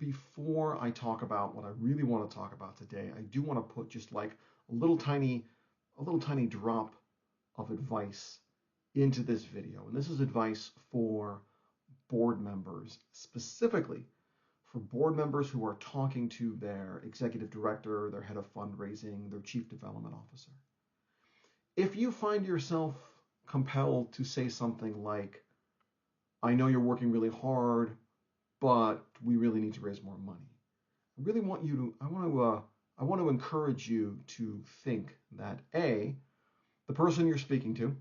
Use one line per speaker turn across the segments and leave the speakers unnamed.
before I talk about what I really want to talk about today, I do want to put just like a little tiny drop of advice into this video. And this is advice for board members, specifically for board members who are talking to their executive director, their head of fundraising, their chief development officer. If you find yourself compelled to say something like, I know you're working really hard, but we really need to raise more money. I want to encourage you to think that the person you're speaking to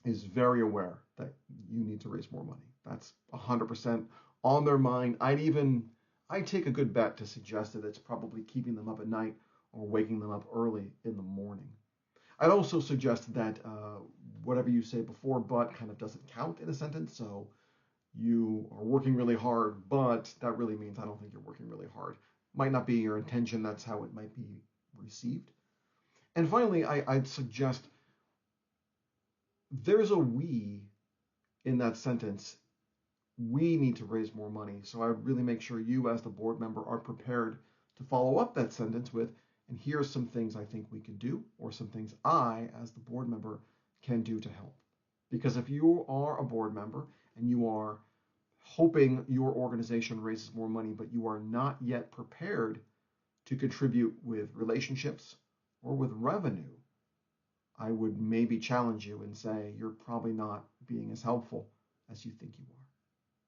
is very aware that you need to raise more money. That's 100% on their mind. I'd take a good bet to suggest that it's probably keeping them up at night or waking them up early in the morning. I'd also suggest that whatever you say before but kind of doesn't count in a sentence. So you are working really hard, but that really means I don't think you're working really hard. Might not be your intention. That's how it might be received. And finally, I'd suggest there's a we in that sentence. We need to raise more money. So I really make sure you as the board member are prepared to follow up that sentence with, and here's some things I think we can do, or some things I, as the board member, can do to help. Because if you are a board member and you are hoping your organization raises more money, but you are not yet prepared to contribute with relationships or with revenue, I would maybe challenge you and say you're probably not being as helpful as you think you are.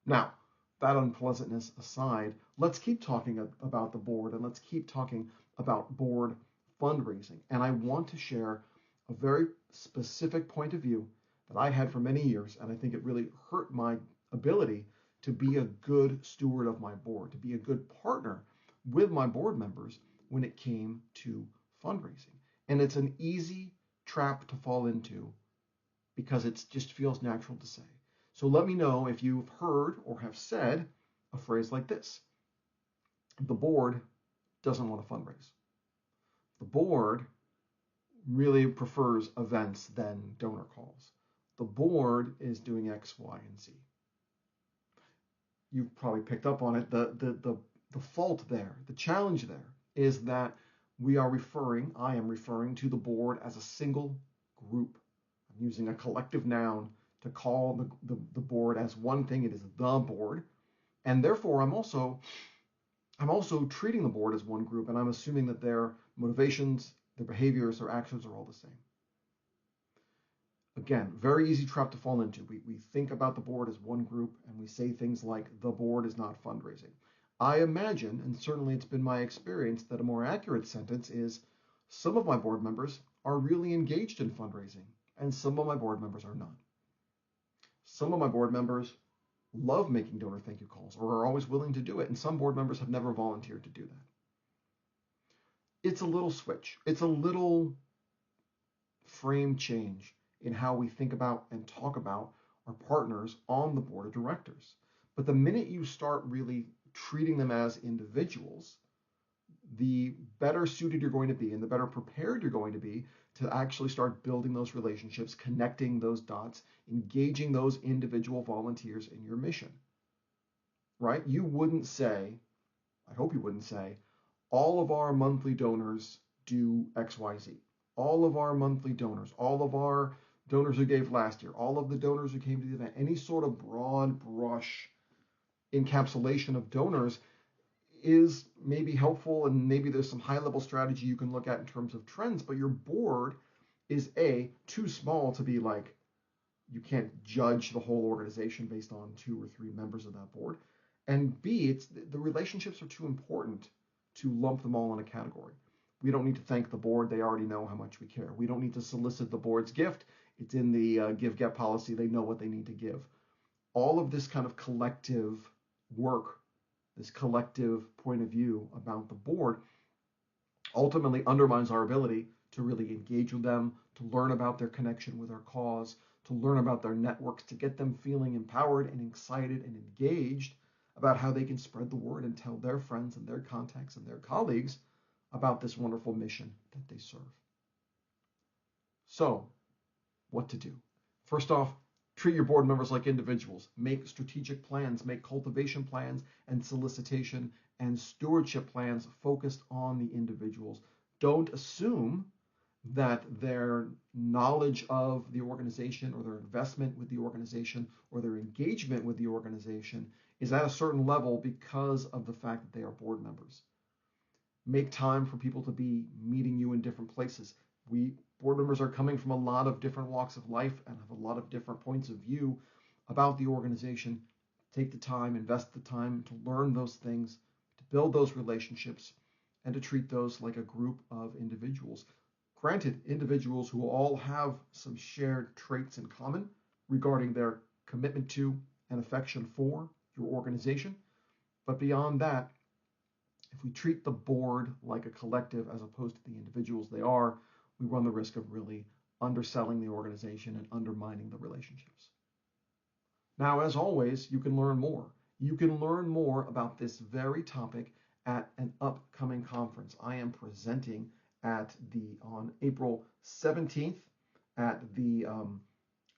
Now, that unpleasantness aside, let's keep talking about the board, and let's keep talking about board fundraising. And I want to share a very specific point of view that I had for many years, and I think it really hurt my ability to be a good steward of my board, to be a good partner with my board members when it came to fundraising. And it's an easy trap to fall into because it just feels natural to say. So let me know if you've heard or have said a phrase like this. The board doesn't want to fundraise. The board really prefers events than donor calls. The board is doing X, Y, and Z. You've probably picked up on it. The fault there, the challenge there is that I am referring to the board as a single group. I'm using a collective noun to call the board as one thing. It is the board. And therefore, I'm also treating the board as one group, and I'm assuming that their motivations, their behaviors, their actions are all the same. Again, very easy trap to fall into. We think about the board as one group, and we say things like, the board is not fundraising. I imagine, and certainly it's been my experience, that a more accurate sentence is, some of my board members are really engaged in fundraising, and some of my board members are not. Some of my board members love making donor thank you calls, or are always willing to do it, and some board members have never volunteered to do that. It's a little switch. It's a little frame change in how we think about and talk about our partners on the board of directors. But the minute you start really treating them as individuals, the better suited you're going to be and the better prepared you're going to be to actually start building those relationships, connecting those dots, engaging those individual volunteers in your mission, right? You wouldn't say, I hope you wouldn't say, all of our monthly donors do X, Y, Z. All of our monthly donors, all of our donors who gave last year, all of the donors who came to the event, any sort of broad brush encapsulation of donors is maybe helpful, and maybe there's some high-level strategy you can look at in terms of trends, but your board is too small to be like, you can't judge the whole organization based on 2 or 3 members of that board, and B, the relationships are too important to lump them all in a category. We don't need to thank the board. They already know how much we care. We don't need to solicit the board's gift. It's in the give-get policy. They know what they need to give. All of this kind of collective work, this collective point of view about the board, ultimately undermines our ability to really engage with them, to learn about their connection with our cause, to learn about their networks, to get them feeling empowered and excited and engaged about how they can spread the word and tell their friends and their contacts and their colleagues about this wonderful mission that they serve. So, what to do? First off, Treat your board members like individuals. Make strategic plans, make cultivation plans and solicitation and stewardship plans focused on the individuals. Don't assume that their knowledge of the organization or their investment with the organization or their engagement with the organization is at a certain level because of the fact that they are board members. Make time for people to be meeting you in different places. We board members are coming from a lot of different walks of life and have a lot of different points of view about the organization. Take the time, invest the time to learn those things, to build those relationships, and to treat those like a group of individuals. Granted, individuals who all have some shared traits in common regarding their commitment to and affection for your organization. But beyond that, if we treat the board like a collective as opposed to the individuals they are, we run the risk of really underselling the organization and undermining the relationships. Now, as always, you can learn more. You can learn more about this very topic at an upcoming conference. I am presenting on April 17th at the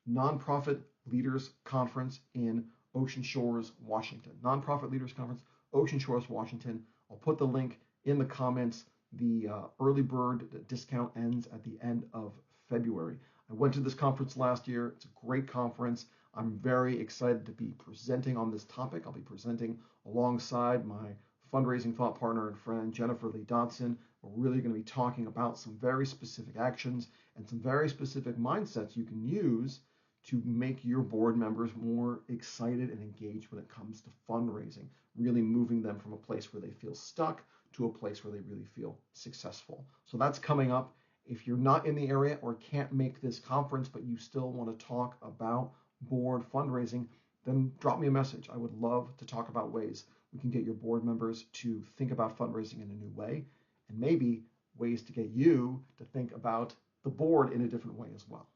Nonprofit Leaders Conference in Ocean Shores, Washington. Nonprofit Leaders Conference, Ocean Shores, Washington. I'll put the link in the comments. The early bird discount ends at the end of February. I went to this conference last year. It's a great conference. I'm very excited to be presenting on this topic. I'll be presenting alongside my fundraising thought partner and friend, Jennifer Lee Dodson. We're really going to be talking about some very specific actions and some very specific mindsets you can use to make your board members more excited and engaged when it comes to fundraising, really moving them from a place where they feel stuck to a place where they really feel successful. So that's coming up. If you're not in the area or can't make this conference, but you still want to talk about board fundraising, then drop me a message. I would love to talk about ways we can get your board members to think about fundraising in a new way, and maybe ways to get you to think about the board in a different way as well.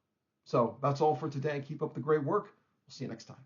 So that's all for today. Keep up the great work. We'll see you next time.